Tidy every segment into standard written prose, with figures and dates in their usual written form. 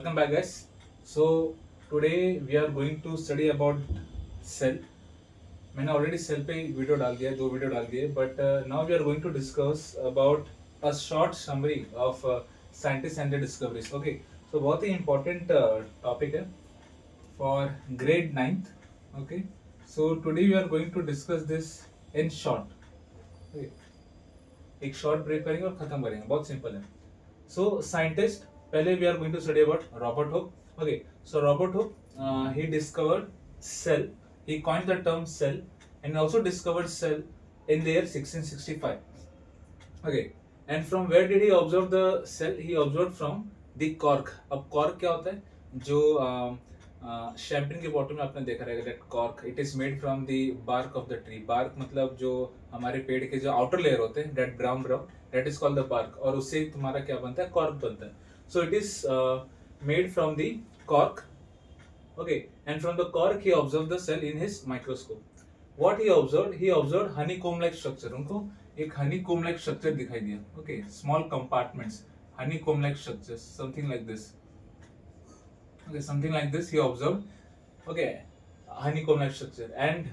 Welcome back, guys. So today we are going to study about cell. मैंने already cell पे video डाल दिया है, 2 वीडियो डाल दिए, but now we are going to discuss about a short summary of scientist and the discoveries. Okay, so बहुत ही important topic है for grade 9th. Okay, so today we are going to discuss this in short. एक short break करेंगे और खत्म करेंगे, बहुत simple है. So scientist, पहले we are going to study about Robert Hooke. Okay, so Robert Hooke, he discovered cell. He coined the term cell and also discovered cell in the year 1665. Okay, and from where did he observe the cell? He observed from the cork. अब cork क्या होता है? जो champagne के bottle में आपने देखा रहेगा, that cork. It is made from the bark of the tree. Bark मतलब जो हमारे पेड़ के जो outer layer होते हैं, that brown, that is called the bark. और उससे तुम्हारा क्या बनता है? Cork बनता है. So it is made from the cork. Okay, and from the cork he observed the cell in his microscope. What he observed? He observed honeycomb-like structure. उनको एक honeycomb-like structure दिखाई दिया. Okay, small compartments, honeycomb-like structures, something like this. Okay, something like this he observed. Okay, honeycomb-like structure, and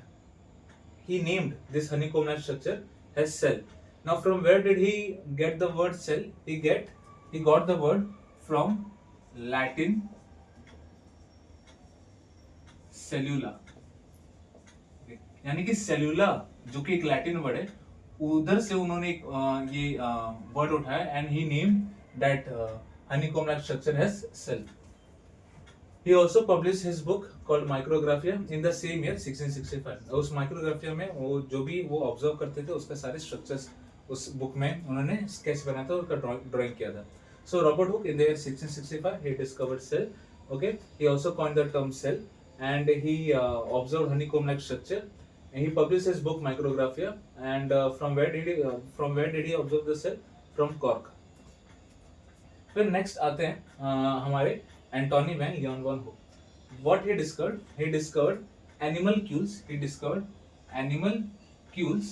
he named this honeycomb-like structure as cell. Now, from where did he get the word cell? He got the word from Latin cellula. Okay. यानी कि सेल्यूला जो कि एक Latin word है, उधर से उन्होंने ये वर्ड उठाया and he named that honeycomb-like structure as cell. He also published his book called Micrographia in the same year 1665. उस माइक्रोग्राफिया में वो जो भी वो ऑब्जर्व करते थे उसके सारे स्ट्रक्चर्स उस बुक में उन्होंने स्केच बनाया था, उसका ड्राइंग किया था. So Robert Hooke in the year 1665 he discovered cell. Okay, he also coined the term cell and he observed honeycomb-like structure. And he published his book Micrographia. And from where did he observe the cell? From cork. फिर next आते हैं हमारे Antonie van Leeuwenhoek. What he discovered? He discovered animal cules. He discovered animal cules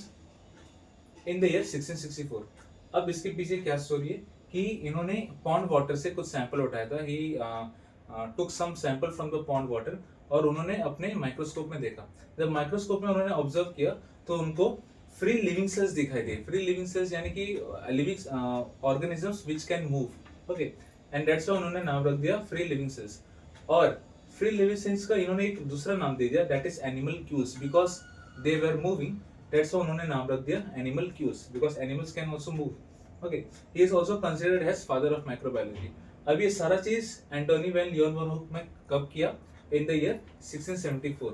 in the year 1664. अब इसके पीछे क्या story है कि इन्होंने पॉन्ड वाटर से कुछ सैंपल उठाया था. He took some sample from the pond water और उन्होंने अपने माइक्रोस्कोप में देखा. जब माइक्रोस्कोप में उन्होंने ऑब्जर्व किया तो उनको फ्री लिविंग सेल्स दिखाई दिए. फ्री लिविंग सेल्स यानी कि living organisms which can move. Okay, and that's why उन्होंने नाम रख दिया फ्री लिविंग सेल्स. और फ्री लिविंग सेल्स का इन्होंने एक दूसरा नाम दे दिया, that is animalcules, because they were moving. That's why उन्होंने नाम रख दिया animalcules, because animals can also move. Okay, he is also considered as father of microbiology. अब ये सारा चीज एंटोनी वैन लियोन हुक में कब किया? इन द ईयर 1674.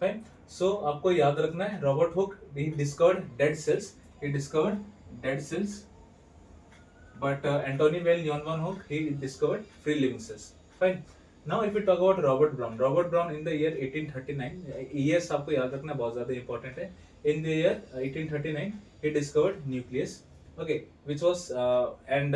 फाइन. सो आपको याद रखना है, Robert Hooke he discovered dead cells. He discovered dead cells. But Anthony Van Leeuwenhoek he discovered free living cells. Fine. Now if we talk about Robert Brown in the year 1839, years आपको याद रखना बहुत ज़्यादा important है. In the year 1839 he discovered nucleus. Okay, which was and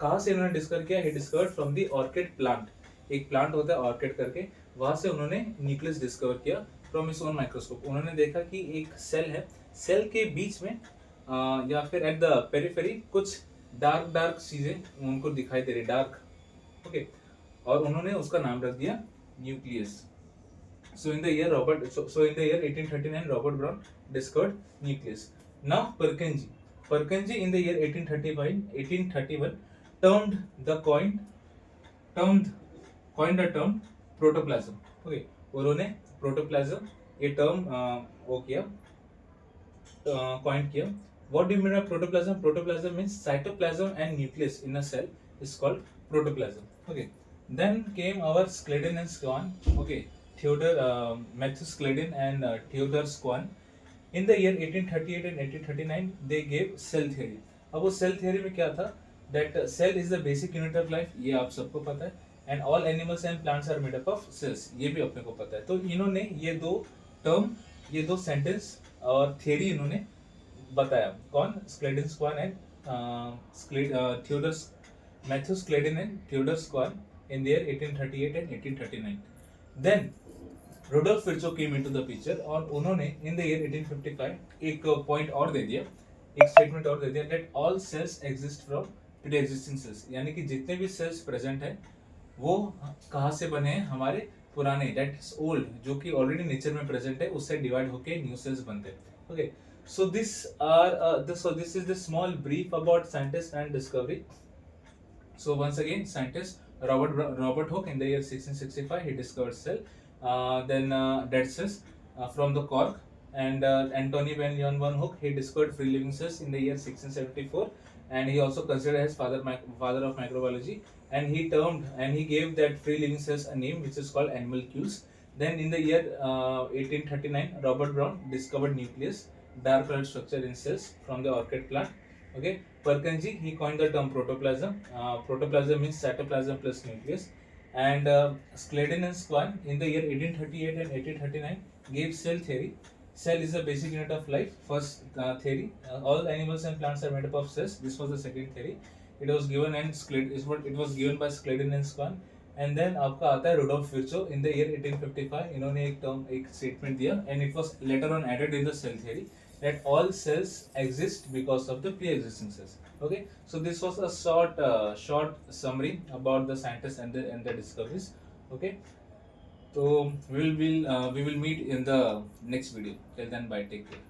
कहाँ से इन्होंने discover किया? He discovered from the orchid plant. एक प्लांट होता है ऑर्किड करके, वहाँ से उन्होंने न्यूक्लियस डिस्कवर किया फ्रॉम हिज ओन माइक्रोस्कोप. उन्होंने देखा कि एक सेल है, सेल के बीच में या फिर एट द पेरिफेरी कुछ डार्क चीजें उनको दिखाई दे रही, डार्क. ओके, और उन्होंने उसका नाम रख दिया nucleus. So in the year 1839 Robert brown discovered nucleus. Now परकिंजी in the year 1831 termed the coined the term protoplasm. Okay, उन्होंने प्रोटोप्लाज्म ये टर्म वो किया, कॉइन किया. What do you mean by protoplasm? Protoplasm means cytoplasm and nucleus in a cell is called protoplasm. Okay. Then came our Schleiden and Schwann. Okay. Matthew Schleiden and Theodor Schwann. In the year 1838 and 1839, they gave cell theory. अब वो cell theory में क्या था? That cell is the basic unit of life. ये आप सबको पता है. And all animals and plants are made up of cells. ये भी अपने को पता है. तो इन्होंने ये दो term, ये दो sentence और theory इन्होंने बताया. कौन? Schleiden Schwann and Matthew Schleiden and Theodor Schwann in the year 1838 and 1839. Then Rudolf Virchow came into the picture और उन्होंने इन द ईयर 1855 एक पॉइंट और दे दिया, एक स्टेटमेंट और दे दिया, that all cells exist from pre existing cells. यानी कि जितने भी सेल्स प्रेजेंट है वो कहाँ से बने हैं, हमारे पुराने दैट्स ओल्ड जो कि ऑलरेडी नेचर में प्रेजेंट है उससे डिवाइड होके न्यू सेल्स बनते हैं। Okay, so this is the small brief about scientist and discovery. So once again, scientist Robert Hooke in the year 1665 he discovered cell. Then dead cells from the cork, and Antony van Leeuwenhoek he discovered free living cells in the year 1674, and he also considered as father of microbiology. And he gave that free living cells a name which is called animalcules. Then in the year 1839, Robert Brown discovered nucleus, dark colored structure in cells from the orchid plant. Okay, Purkinje he coined the term protoplasm. Protoplasm means cytoplasm plus nucleus. And Schleiden and Swan in the year 1838 and 1839 gave cell theory. Cell is the basic unit of life. First theory, all animals and plants are made up of cells. This was the second theory. It was given it was given by Schleiden and Swan. And then आपका आता है Rudolf Virchow in the year 1855. इन्होंने एक statement दिया, and it was later on added in the cell theory that all cells exist because of the pre-existing cells. Okay, so this was a short summary about the scientists and the discoveries. Okay, so we will meet in the next video. Till then, bye, take care.